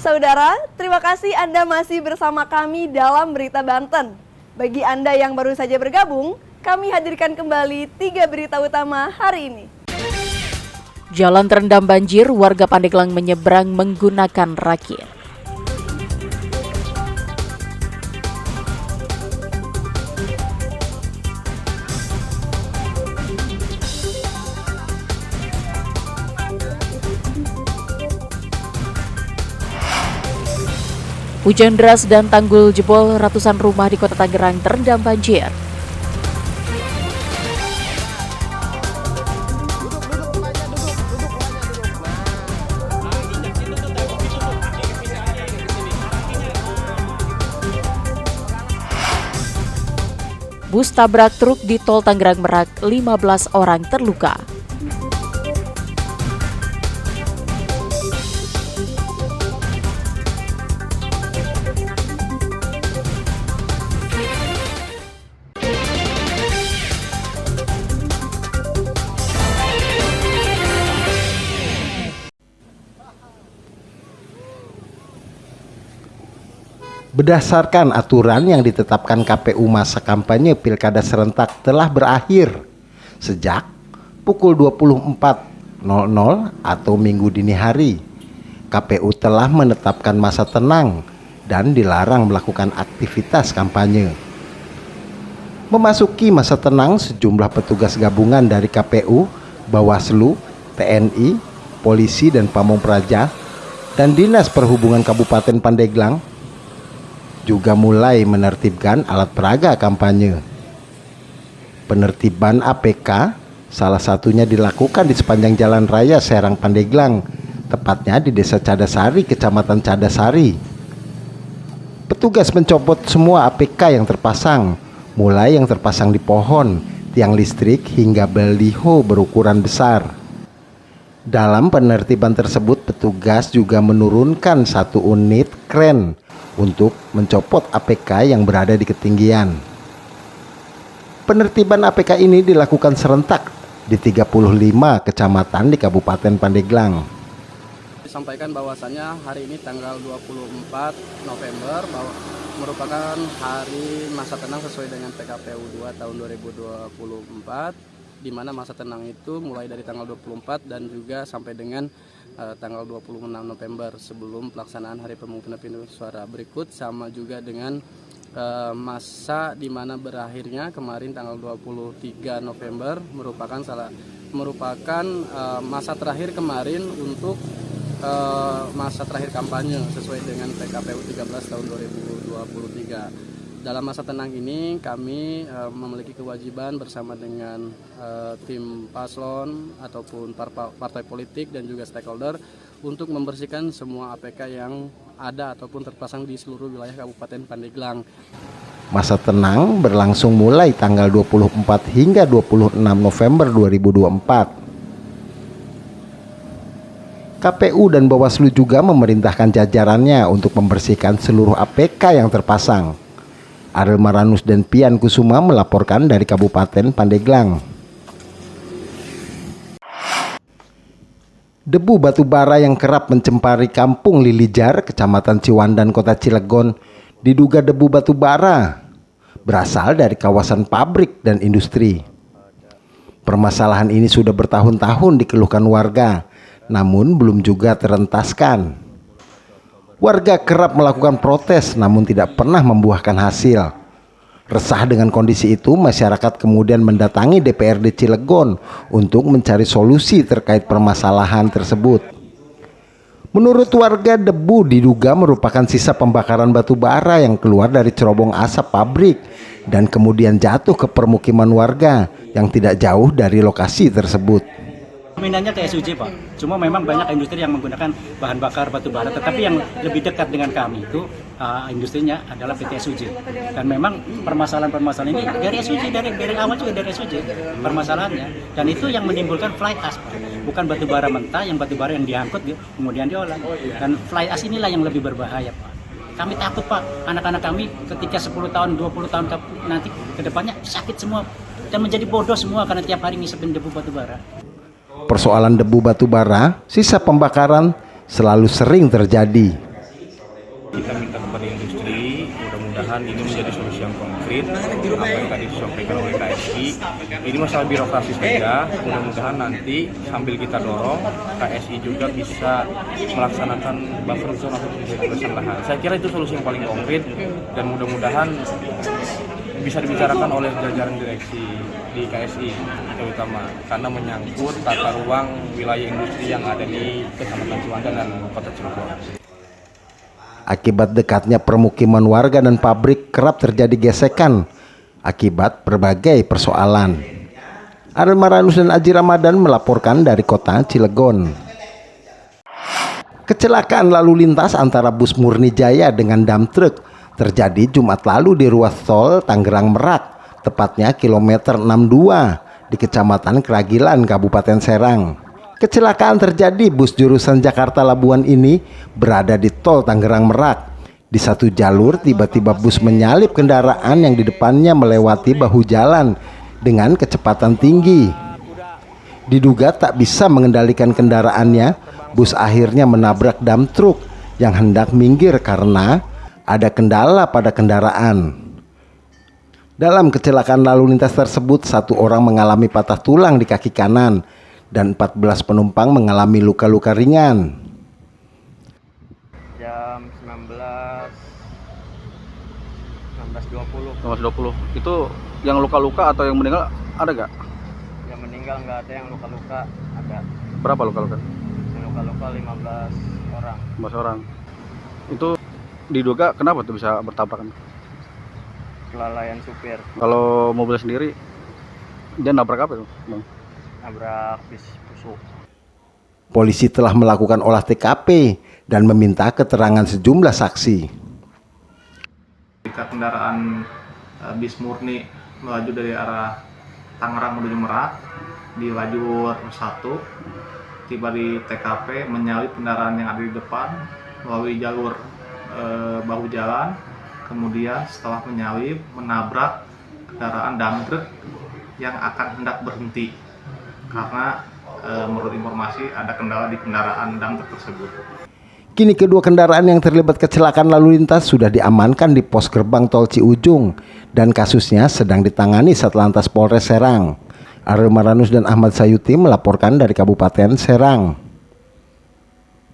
Saudara, terima kasih Anda masih bersama kami dalam Berita Banten. Bagi Anda yang baru saja bergabung, kami hadirkan kembali 3 berita utama hari ini. Jalan terendam banjir, warga Pandeglang menyeberang menggunakan rakit. Hujan deras dan tanggul jebol, ratusan rumah di Kota Tangerang terendam banjir. Bus tabrak truk di Tol Tangerang Merak, 15 orang terluka. Berdasarkan aturan yang ditetapkan KPU, masa kampanye Pilkada serentak telah berakhir sejak pukul 24.00 atau Minggu dini hari. KPU telah menetapkan masa tenang dan dilarang melakukan aktivitas kampanye. Memasuki masa tenang, sejumlah petugas gabungan dari KPU, Bawaslu, TNI, Polisi dan Pamong Praja, dan Dinas Perhubungan Kabupaten Pandeglang juga mulai menertibkan alat peraga kampanye. Penertiban APK salah satunya dilakukan di sepanjang Jalan Raya Serang Pandeglang, tepatnya di Desa Cadasari, Kecamatan Cadasari. Petugas mencopot semua APK yang terpasang, mulai yang terpasang di pohon, tiang listrik hingga baliho berukuran besar. Dalam penertiban tersebut, petugas juga menurunkan 1 unit kren untuk mencopot APK yang berada di ketinggian. Penertiban APK ini dilakukan serentak di 35 kecamatan di Kabupaten Pandeglang. Disampaikan bahwasannya hari ini tanggal 24 November merupakan hari masa tenang sesuai dengan PKPU 2 tahun 2024, di mana masa tenang itu mulai dari tanggal 24 dan juga sampai dengan tanggal 26 November sebelum pelaksanaan Hari Pemungutan Suara berikut, sama juga dengan masa di mana berakhirnya kemarin tanggal 23 November merupakan masa terakhir kemarin untuk masa terakhir kampanye sesuai dengan PKPU 13 tahun 2023. Dalam masa tenang ini kami memiliki kewajiban bersama dengan tim paslon ataupun partai politik dan juga stakeholder untuk membersihkan semua APK yang ada ataupun terpasang di seluruh wilayah Kabupaten Pandeglang. Masa tenang berlangsung mulai tanggal 24 hingga 26 November 2024. KPU dan Bawaslu juga memerintahkan jajarannya untuk membersihkan seluruh APK yang terpasang. Ariel Maranus dan Pian Kusuma melaporkan dari Kabupaten Pandeglang. Debu batu bara yang kerap mencemari Kampung Lilijar, Kecamatan Ciwandan, Kota Cilegon, diduga debu batu bara berasal dari kawasan pabrik dan industri. Permasalahan ini sudah bertahun-tahun dikeluhkan warga, namun belum juga terentaskan. Warga kerap melakukan protes namun tidak pernah membuahkan hasil. Resah dengan kondisi itu, masyarakat kemudian mendatangi DPRD Cilegon untuk mencari solusi terkait permasalahan tersebut. Menurut warga, debu diduga merupakan sisa pembakaran batu bara yang keluar dari cerobong asap pabrik dan kemudian jatuh ke permukiman warga yang tidak jauh dari lokasi tersebut. Dominannya TSUJ, Pak. Cuma memang banyak industri yang menggunakan bahan bakar batu bara, tetapi yang lebih dekat dengan kami itu industrinya adalah PT SUJ. Dan memang permasalahan ini dari SUJ, dari awal juga dari SUJ permasalahannya. Dan itu yang menimbulkan fly ash, Pak. Bukan batu bara mentah, yang batu bara yang diangkut kemudian diolah. Dan fly ash inilah yang lebih berbahaya, Pak. Kami takut, Pak, anak-anak kami ketika 10 tahun, 20 tahun nanti ke depannya sakit semua dan menjadi bodoh semua karena tiap hari ngisepin debu batu bara. Persoalan debu batu bara, sisa pembakaran selalu sering terjadi. Kita minta kepada industri, mudah-mudahan ini menjadi solusi yang konkret. Apa yang tadi disampaikan oleh KSI, ini masalah birokrasi saja. Mudah-mudahan nanti sambil kita dorong, KSI juga bisa melaksanakan buffer zone atau pembebasan lahan. Saya kira itu solusi yang paling konkret dan mudah-mudahan bisa dibicarakan oleh jajaran direksi di KSI terutama karena menyangkut tata ruang wilayah industri yang ada di Kecamatan Ciwandan dan Kota Cilegon. Akibat dekatnya permukiman warga dan pabrik, kerap terjadi gesekan akibat berbagai persoalan. Ariel Maranus dan Aji Ramadan melaporkan dari Kota Cilegon. Kecelakaan lalu lintas antara bus Murni Jaya dengan dump truck terjadi Jumat lalu di ruas tol Tangerang Merak, tepatnya kilometer 62 di Kecamatan Keragilan, Kabupaten Serang. Kecelakaan terjadi bus jurusan Jakarta Labuan ini berada di tol Tangerang Merak. Di satu jalur tiba-tiba bus menyalip kendaraan yang di depannya melewati bahu jalan dengan kecepatan tinggi. Diduga tak bisa mengendalikan kendaraannya, bus akhirnya menabrak dump truck yang hendak minggir karena ada kendala pada kendaraan. Dalam kecelakaan lalu lintas tersebut, 1 orang mengalami patah tulang di kaki kanan dan 14 penumpang mengalami luka-luka ringan. Jam 19.20. Itu yang luka-luka atau yang meninggal ada gak? Yang meninggal nggak ada, yang luka-luka ada. Berapa luka-luka? Yang luka-luka 15 orang. 15 orang. Itu diduga kenapa tuh bisa bertabrakan? Kelalaian supir, Kalau mobil sendiri dia nabrak apa tuh, Bang? nabrak bis busuk. Polisi telah melakukan olah TKP dan meminta keterangan sejumlah saksi. Ketika kendaraan bis Murni melaju dari arah Tangerang menuju Merak di lajur 1, tiba di TKP menyalip kendaraan yang ada di depan melalui jalur bahu jalan, kemudian setelah menyalip menabrak kendaraan dump truck yang akan hendak berhenti karena menurut informasi ada kendala di kendaraan dump truck tersebut. Kini kedua kendaraan yang terlibat kecelakaan lalu lintas sudah diamankan di pos gerbang tol Ciujung dan kasusnya sedang ditangani Satlantas Polres Serang. Ariel Maranus dan Ahmad Sayuti melaporkan dari Kabupaten Serang.